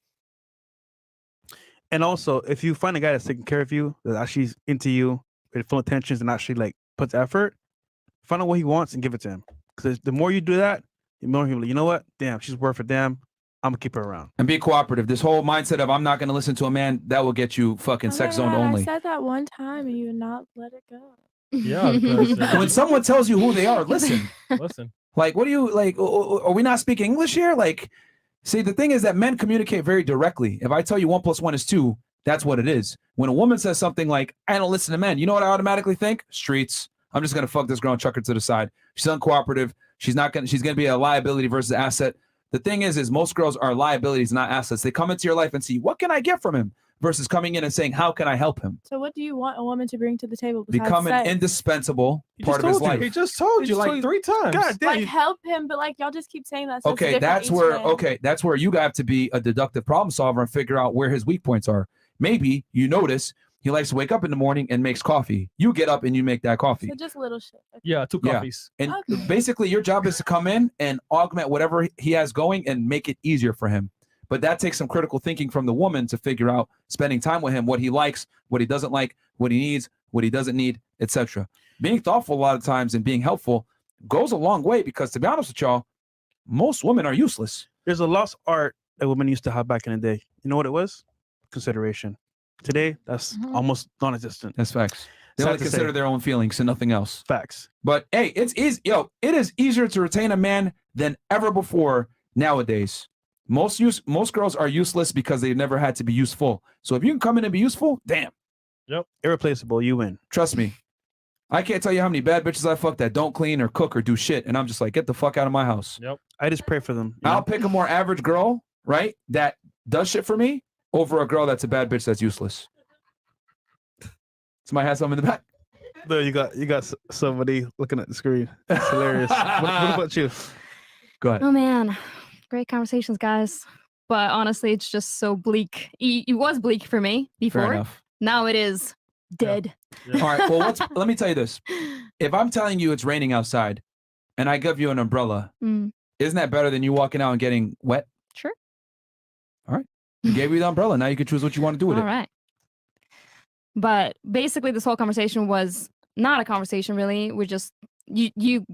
And also, if you find a guy that's taking care of you, that actually into you, with full intentions, and actually like puts effort, find out what he wants and give it to him. Because the more you do that, the more he'll be like, you know what? Damn, she's worth it. Damn, I'm gonna keep her around. And be cooperative. This whole mindset of I'm not going to listen to a man, that will get you fucking sex zoned only. I said that one time and you would not let it go. Yeah, because When someone tells you who they are, listen. listen. Like, what do you like? Are we not speaking English here? Like, see, the thing is that men communicate very directly. If I tell you 1 + 1 is 2, that's what it is. When a woman says something like, I don't listen to men, you know what I automatically think? Streets. I'm just going to fuck this girl and chuck her to the side. She's uncooperative. She's going to be a liability versus asset. The thing is most girls are liabilities, not assets. They come into your life and see, what can I get from him? Versus coming in and saying, how can I help him? So what do you want a woman to bring to the table besides Become an sex? indispensable part of his life. He just told you like 3 times. God damn. Like help him, but like y'all just keep saying that. So it's Okay, different that's each where man. that's where you have to be a deductive problem solver and figure out where his weak points are. Maybe you notice he likes to wake up in the morning and makes coffee. You get up and you make that coffee. So just little shit. Okay. Yeah, 2 Yeah. coffees. And Okay. basically your job is to come in and augment whatever he has going and make it easier for him. But that takes some critical thinking from the woman to figure out spending time with him, what he likes, what he doesn't like, what he needs, what he doesn't need, etc. Being thoughtful a lot of times and being helpful goes a long way because, to be honest with y'all, most women are useless. There's a lost art that women used to have back in the day. You know what it was? Consideration. Today, that's almost non-existent. That's facts. They Sad only to consider say. their own feelings and nothing else. Facts. But hey, it's easy. Yo, it is easier to retain a man than ever before nowadays. Most girls are useless because they've never had to be useful. So if you can come in and be useful, damn. Yep. Irreplaceable. You win. Trust me. I can't tell you how many bad bitches I fucked that don't clean or cook or do shit. And I'm just like, get the fuck out of my house. Yep. I just pray for them. I'll pick a more average girl, right? That does shit for me over a girl that's a bad bitch that's useless. Somebody has something in the back. There you got somebody looking at the screen. It's hilarious. what about you? Go ahead. Oh man, great conversations, guys. But honestly, it's just so bleak. It was bleak for me before. enough. Now it is dead. All right. Well, let me tell you this. If I'm telling you it's raining outside and I give you an umbrella, Mm, isn't that better than you walking out and getting wet? sure. All right. I gave you the umbrella. Now you can choose what you want to do with All it. right. But basically, this whole conversation was not a conversation, really. We just you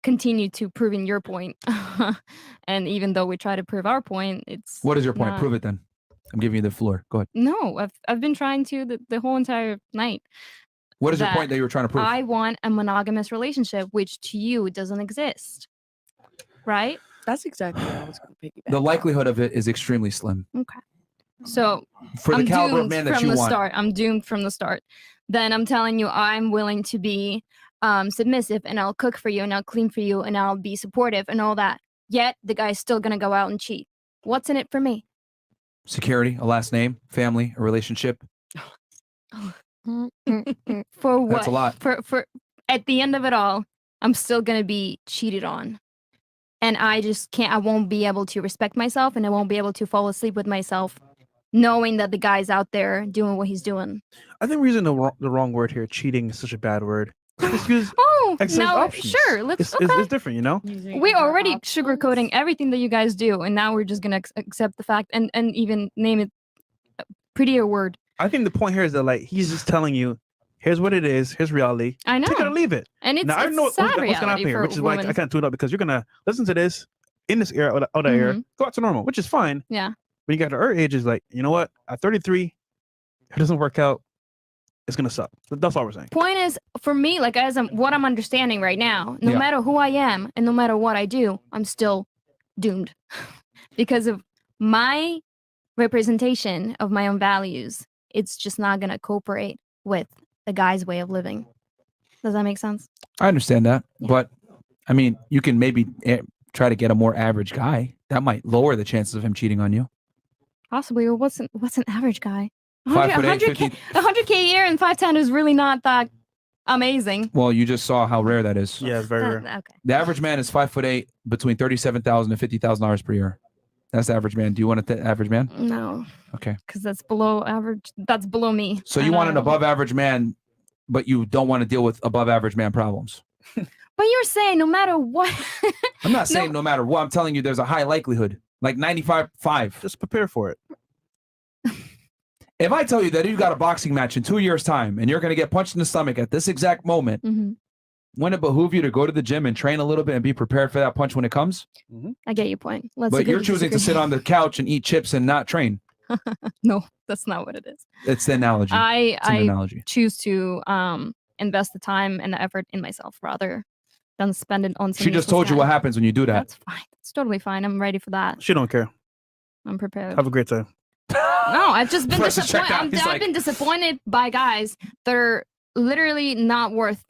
continue to proving your point, and even though we try to prove our point, it's What is your point? not- Prove it then. I'm giving you the floor. Go ahead. No, I've been trying to the whole entire night. What is your that point that you were trying to prove? I want a monogamous relationship, which to you doesn't exist, right? That's exactly what I was going to piggyback. The likelihood of it is extremely slim. Okay. So For the I'm caliber of doomed man that from you the want. start. I'm doomed from the start. Then I'm telling you, I'm willing to be submissive, and I'll cook for you, and I'll clean for you, and I'll be supportive, and all that. Yet the guy's still gonna go out and cheat. What's in it for me? Security, a last name, family, a relationship. For what? That's a lot. For at the end of it all, I'm still gonna be cheated on. And I just can't, I won't be able to respect myself, and I won't be able to fall asleep with myself knowing that the guy's out there doing what he's doing. I think we're using the wrong word here. Cheating is such a bad word. Let's use Oh, excellent no, options. sure. Let's, It's, okay. it's different, you know? We're already sugarcoating everything that you guys do, and now we're just gonna accept the fact and even name it a prettier word. I think the point here is that like he's just telling you, here's what it is, here's reality. I know. Take it or leave it. And it's, Now I it's know sad what's gonna reality happen here, for which is why I women. can't tune up because you're gonna listen to this in this era or that era, Mhm. go out to normal, which is fine. Yeah. When you get to our age, is like, you know what? At 33, if it doesn't work out, it's gonna suck. That's all we're saying. Point is, for me, like what I'm understanding right now, no Yeah. matter who I am and no matter what I do, I'm still doomed because of my representation of my own values. It's just not gonna cooperate with the guy's way of living. Does that make sense? I understand that, but I mean, you can maybe try to get a more average guy. That might lower the chances of him cheating on you. Possibly. Or what's an average guy? 5'8", 100K, 100K a year and 5'10" is really not that amazing. Well, you just saw how rare that is. Yeah, it's very rare. Okay. The average man is 5'8", between $37,000 and $50,000 per year. That's the average man. Do you want an average man? No. Okay. Because that's below average. That's below me. So you want an above average man, but you don't want to deal with above average man problems. But you're saying no matter what. I'm not saying no matter what. I'm telling you there's a high likelihood, like 95.5. Just prepare for it. If I tell you that you got a boxing match in 2 years' time and you're going to get punched in the stomach at this exact moment, wouldn't it behoove you to go to the gym and train a little bit and be prepared for that punch when it comes? I get your point. But you're choosing to sit on the couch and eat chips and not train. No, that's not what it is. It's the analogy. It's an analogy. Choose to invest the time and the effort in myself rather than spend it on. She just told you what happens when you do that. That's fine. It's totally fine. I'm ready for that. She don't care. I'm prepared. Have a great time. No, I've just been First checked out, disappointed. he's I've like- been disappointed by guys that are literally not worth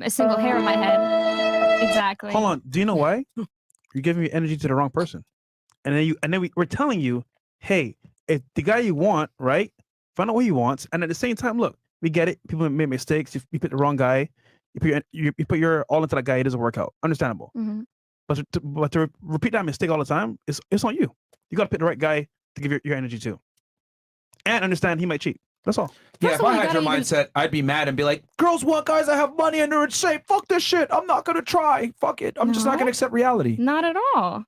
a single hair on my head. Exactly. Hold on. Do you know why? You're giving your energy to the wrong person, and then we're telling you, hey, if the guy you want, right, find out what he wants, and at the same time, look, we get it. People make mistakes. You pick the wrong guy. You put your all into that guy. It doesn't work out. Understandable. But to repeat that mistake all the time, it's on you. You got to pick the right guy to give your energy to, and understand he might cheat. That's all. Yeah, if I had your mindset, I'd be mad and be like, girls want guys that have money and they're in shape. Fuck this shit. I'm not going to try. Fuck it. I'm just not going to accept reality. Not at all.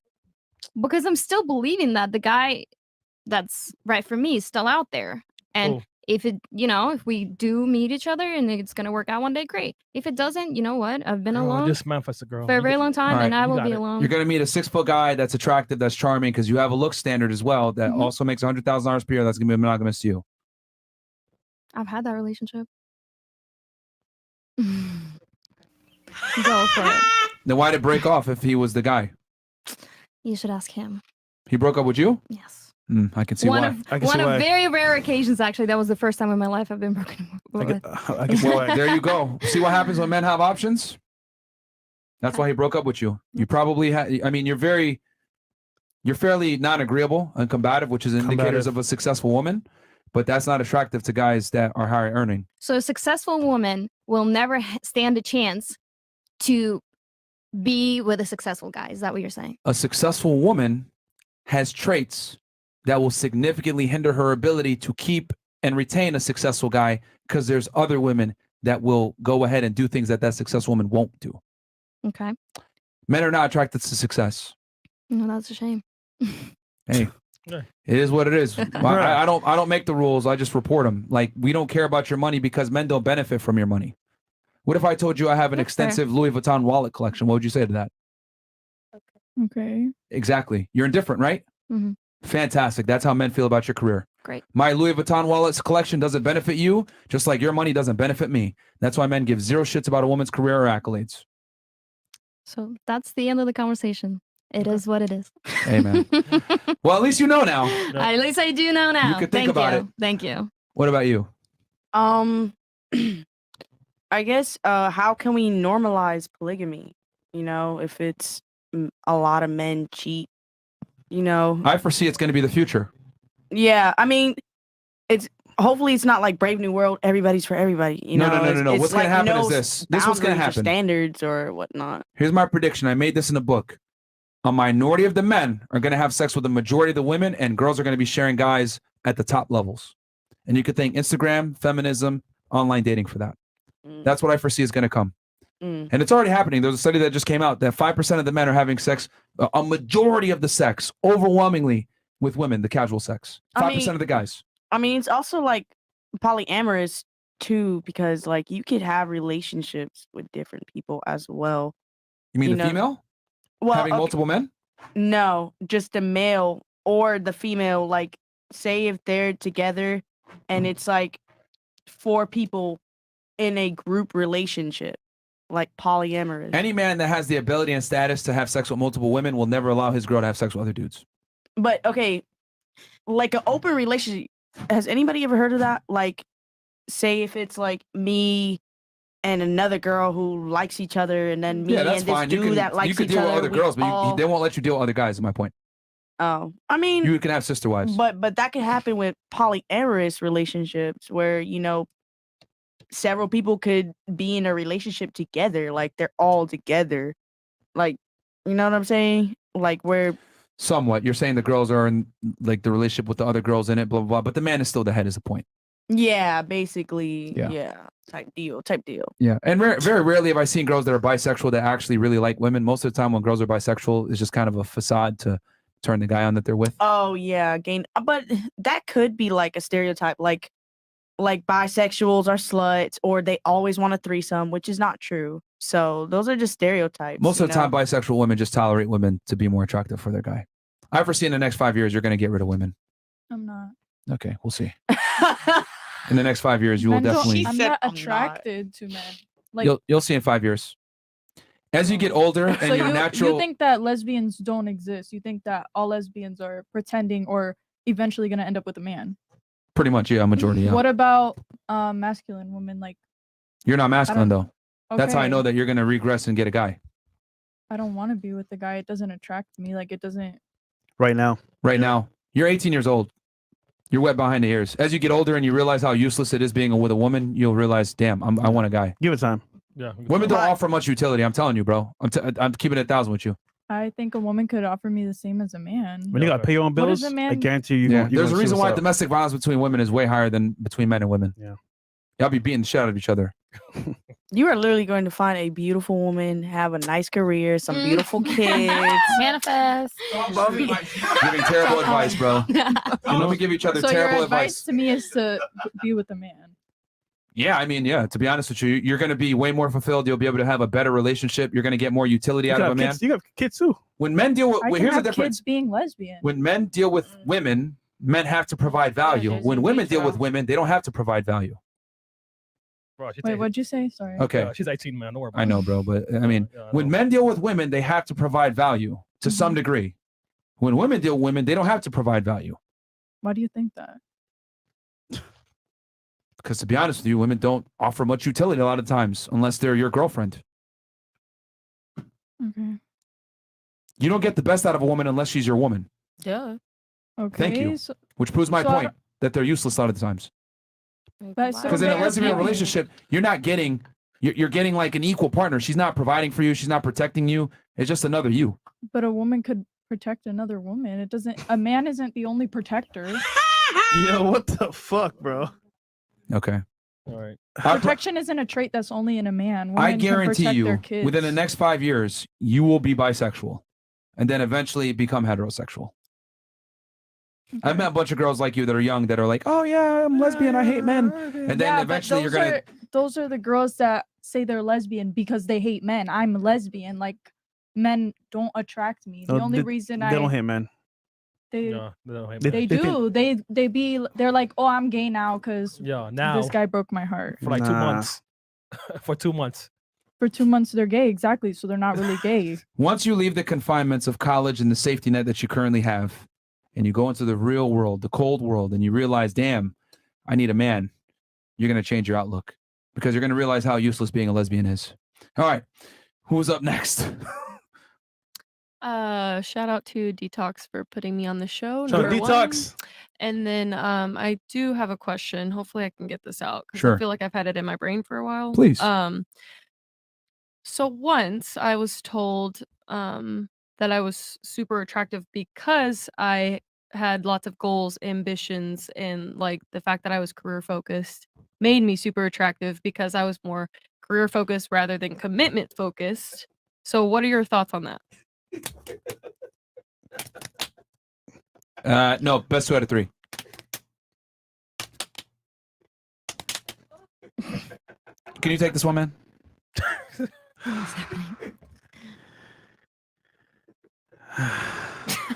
Because I'm still believing that the guy that's right for me is still out there. And if it, if we do meet each other and it's going to work out one day, great. If it doesn't, you know what? I've been alone Just manifest a girl for a very long time, All right, and I you will got be it. alone. You're going to meet a 6-foot guy that's attractive, that's charming, because you have a look standard as well that also makes $100,000 per year. That's going to be monogamous to you. I've had that relationship. Go for it. Then why did it break off if he was the guy? You should ask him. He broke up with you? Yes. I can see One why. of very rare occasions, actually. That was the first time in my life I've been broken with. I can see why. There you go. See what happens when men have options? That's why he broke up with you. You probably I mean, you're fairly non-agreeable and combative, which is indicators of a successful woman, but that's not attractive to guys that are higher earning. So a successful woman will never stand a chance to be with a successful guy. Is that what you're saying? A successful woman has traits that will significantly hinder her ability to keep and retain a successful guy, because there's other women that will go ahead and do things that successful woman won't do. Okay. Men are not attracted to success. No, that's a shame. Hey, it is what it is. I don't make the rules. I just report them. Like, we don't care about your money because men don't benefit from your money. What if I told you I have an extensive Louis Vuitton wallet collection? What would you say to that? Okay. Exactly. You're indifferent, right? Mm-hmm. Fantastic. That's how men feel about your career. Great. My Louis Vuitton wallets collection doesn't benefit you, just like your money doesn't benefit me. That's why men give zero shits about a woman's career or accolades. So that's the end of the conversation. It is what it is. Amen. Well, at least you know now. At least I do know now. You could think about it. Thank you. What about you? I guess how can we normalize polygamy? If it's a lot of men cheat, I foresee it's going to be the future. Yeah, I mean, hopefully it's not like Brave New World. Everybody's for everybody. No. It's What's going to happen no is this. This is what's going to boundaries or happen. Standards or whatnot. Here's my prediction. I made this in a book. A minority of the men are going to have sex with the majority of the women, and girls are going to be sharing guys at the top levels. And you could thank Instagram, feminism, online dating for that. That's what I foresee is going to come. And it's already happening. There's a study that just came out that 5% of the men are having sex, a majority of the sex, overwhelmingly with women, the casual sex. 5% of the guys. I mean, it's also like polyamorous too, because like you could have relationships with different people as well. You mean the female? Well, having multiple men? No, just the male or the female. Like, say if they're together and it's like 4 people in a group relationship, like polyamorous. Any man that has the ability and status to have sex with multiple women will never allow his girl to have sex with other dudes. But okay, like an open relationship. Has anybody ever heard of that? Like, say if it's like me and another girl who likes each other, and then me Yeah, that's and this fine. dude that likes you can each deal other. with other we girls, but all- they won't let you deal with other guys. Is my point. Oh, I mean, You can have sister wives. but that can happen with polyamorous relationships where several people could be in a relationship together, like they're all together, like you know what I'm saying, like where. Somewhat. You're saying the girls are in like the relationship with the other girls in it, blah blah blah. But the man is still the head. Is the point? Yeah, basically. Yeah. Yeah. Type deal. Yeah, and very rarely have I seen girls that are bisexual that actually really like women. Most of the time, when girls are bisexual, it's just kind of a facade to turn the guy on that they're with. Oh yeah, but that could be like a stereotype, like bisexuals are sluts or they always want a threesome, which is not true. So those are just stereotypes. Most of the time, bisexual women just tolerate women to be more attractive for their guy. I foresee in the next 5 years, you're going to get rid of women. I'm not. Okay, we'll see. In the next 5 years, you will Men don't- definitely. I'm not attracted to men. Like You'll see in 5 years. As you get older and so your natural. you think that lesbians don't exist? You think that all lesbians are pretending or eventually going to end up with a man? Pretty much, yeah, a majority. Yeah. What about masculine women? Like You're not masculine though. That's how I Okay. know that you're going to regress and get a guy. I don't want to be with the guy. It doesn't attract me. Like it doesn't. Right now. Right now, you're 18 years old. You're wet behind the ears. As you get older and you realize how useless it is being with a woman, you'll realize, damn, I want a guy. Give it time. Yeah. Women don't offer much utility. I'm telling you, bro. I'm keeping it 1,000 with you. I think a woman could offer me the same as a man. When you gotta pay your own What is bills, a man- I guarantee you. Yeah, you're there's a gonna see reason what's why up. domestic violence between women is way higher than between men and women. Yeah. Y'all be beating the shit out of each other. You are literally going to find a beautiful woman, have a nice career, some beautiful kids. Manifest. Giving terrible advice, bro. Let me give each other So terrible your advice. advice to me is to be with a man. Yeah, I mean, yeah. To be honest with you, you're going to be way more fulfilled. You'll be able to have a better relationship. You're going to get more utility You out of got a man. kids, you got kids too. When men deal with, I can here's the have difference. kids being lesbian. When men deal with women, men have to provide value. When women deal with women, they don't have to provide value. Bro, she's Wait, 18. what'd you say? Sorry. Okay. Yeah, she's 18, man. Don't worry about I know, bro, but I mean, when men deal with women, they have to provide value to some degree. When women deal with women, they don't have to provide value. Why do you think that? Because to be honest with you, women don't offer much utility a lot of times unless they're your girlfriend. Okay. You don't get the best out of a woman unless she's your woman. Duh. Okay. Thank you. So, Which proves my so I point that they're useless a lot of the times. but so Because in a they're lesbian giving- relationship, you're not getting, you're getting like an equal partner. She's not providing for you. She's not protecting you. It's just another you. But a woman could protect another woman. It doesn't. A man isn't the only protector. Yo, what the fuck, bro? Okay. All right. Protection isn't a trait that's only in a man. Women I can guarantee protect their you, kids. within the next 5 years, you will be bisexual and then eventually become heterosexual. I've met a bunch of girls like you that are young that are like, oh, yeah, I'm lesbian. I hate men. And then Yeah, but eventually you're those going to. Those are the girls that say they're lesbian because they hate men. I'm lesbian. Like men don't attract me. The No, only they- reason they don't hate men. they Yeah, they don't hate They- men. they do. They're like, oh, I'm gay now because Yeah, now this guy broke my heart. for like 2 Nah. months. For 2 months. For 2 months they're gay, exactly. So they're not really gay. Once you leave the confinements of college and the safety net that you currently have, and you go into the real world, the cold world, and you realize, damn, I need a man, you're going to change your outlook because you're going to realize how useless being a lesbian is. All right. Who's up next? Shout out to Detox for putting me on the show. Shout out number Detox. one. And then I do have a question. Hopefully I can get this out because Sure. I feel like I've had it in my brain for a while. Please. So once I was told that I was super attractive because I had lots of goals, ambitions, and like the fact that I was career focused made me super attractive because I was more career focused rather than commitment focused. So what are your thoughts on that? No, best 2 out of 3. Can you take this one, man? What's happening?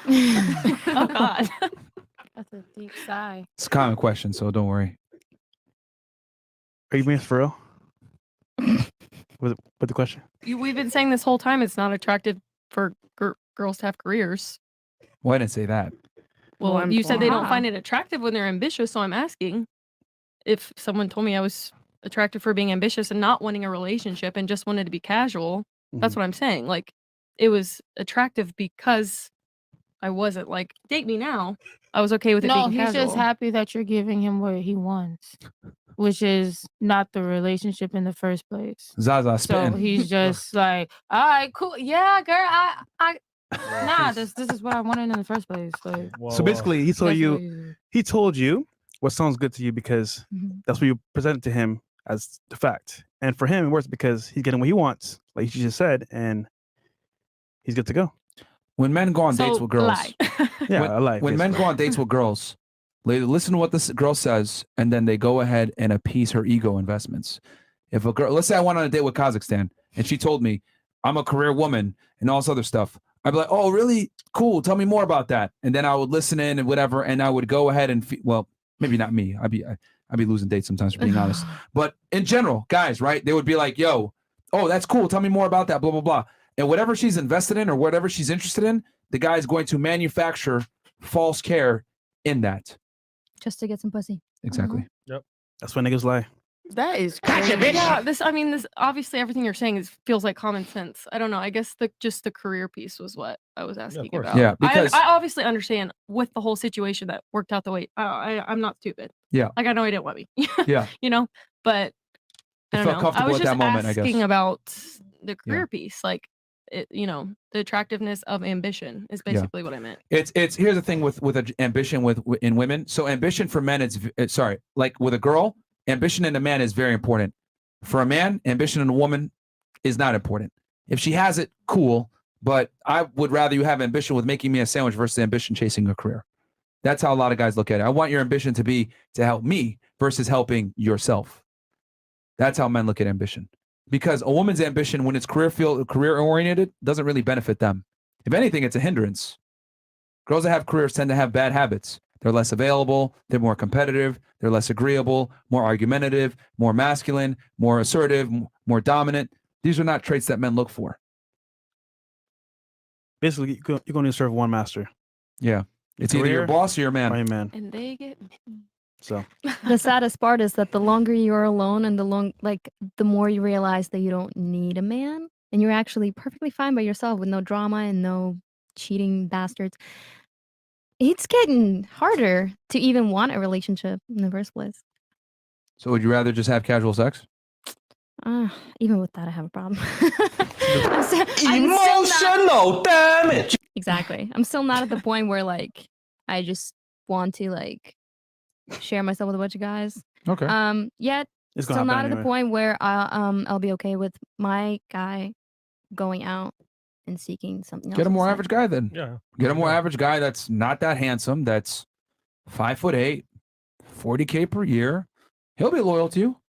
Oh God. That's a deep sigh. It's a common question, so don't worry. Are you being for real? With the question? We've been saying this whole time it's not attractive for girls to have careers. Well, I didn't say that. Well, I'm you said they don't blind. find it attractive when they're ambitious, so I'm asking if someone told me I was attractive for being ambitious and not wanting a relationship and just wanted to be casual. That's Mhm. what I'm saying. Like, it was attractive because I wasn't like, date me now. I was okay with it No, being he's just casual. happy that you're giving him what he wants, which is not the relationship in the first place. Zaza So spitting. he's just like, all right, cool, yeah, girl, nah, this is what I wanted in the first place. Like, So basically, he told that's you what he's- he told you what sounds good to you because Mhm. that's what you presented to him as the fact. And for him, it works because he's getting what he wants, like you just said, and he's good to go. When men go on dates So, with girls, lie. Yeah, when, I like. when men go on dates with girls, they listen to what this girl says, and then they go ahead and appease her ego investments. If a girl, let's say I went on a date with Kazakhstan, and she told me I'm a career woman and all this other stuff, I'd be like, oh, really? Cool. Tell me more about that. And then I would listen in and whatever, and I would go ahead and well, maybe not me. I'd be losing dates sometimes, for being honest. But in general, guys, right? They would be like, yo, oh, that's cool. Tell me more about that. Blah blah blah. And whatever she's invested in or whatever she's interested in, the guy is going to manufacture false care in that. Just to get some pussy. Exactly. Yep. That's when niggas lie. That is crazy. Yeah, this obviously everything you're saying feels like common sense. I don't know. I guess just the career piece was what I was asking course. about. Yeah, because I obviously understand with the whole situation that worked out the way I'm not stupid. Yeah. Like, I know he didn't want me. Yeah. You know, but I You don't felt know. I comfortable was at just that moment, I guess. asking about the career piece, like the attractiveness of ambition is basically what I meant. It's here's the thing with ambition in women. So ambition for men it's sorry, like with a girl, ambition in a man is very important. For a man, ambition in a woman is not important. If she has it, cool. But I would rather you have ambition with making me a sandwich versus ambition chasing a career. That's how a lot of guys look at it. I want your ambition to be to help me versus helping yourself. That's how men look at ambition. Because a woman's ambition, when it's career oriented, doesn't really benefit them. If anything, it's a hindrance. Girls that have careers tend to have bad habits. They're less available, they're more competitive, they're less agreeable, more argumentative, more masculine, more assertive, more dominant. These are not traits that men look for. Basically, you're going to serve one master. Yeah. It's either your boss or your man. Or your man. And they get So The saddest part is that the longer you're alone and the more you realize that you don't need a man and you're actually perfectly fine by yourself with no drama and no cheating bastards. It's getting harder to even want a relationship in the first place. So would you rather just have casual sex? Even with that, I have a problem. Emotional damage. Exactly. I'm still not at the point where I just want to share myself with a bunch of guys. Okay. Yet It's gonna still happen not at the anyway. point where I'll be okay with my guy going out and seeking something else. Get a more instead. average guy then. Yeah. Get a more average guy that's not that handsome, that's 5'8", $40K per year. He'll be loyal to you.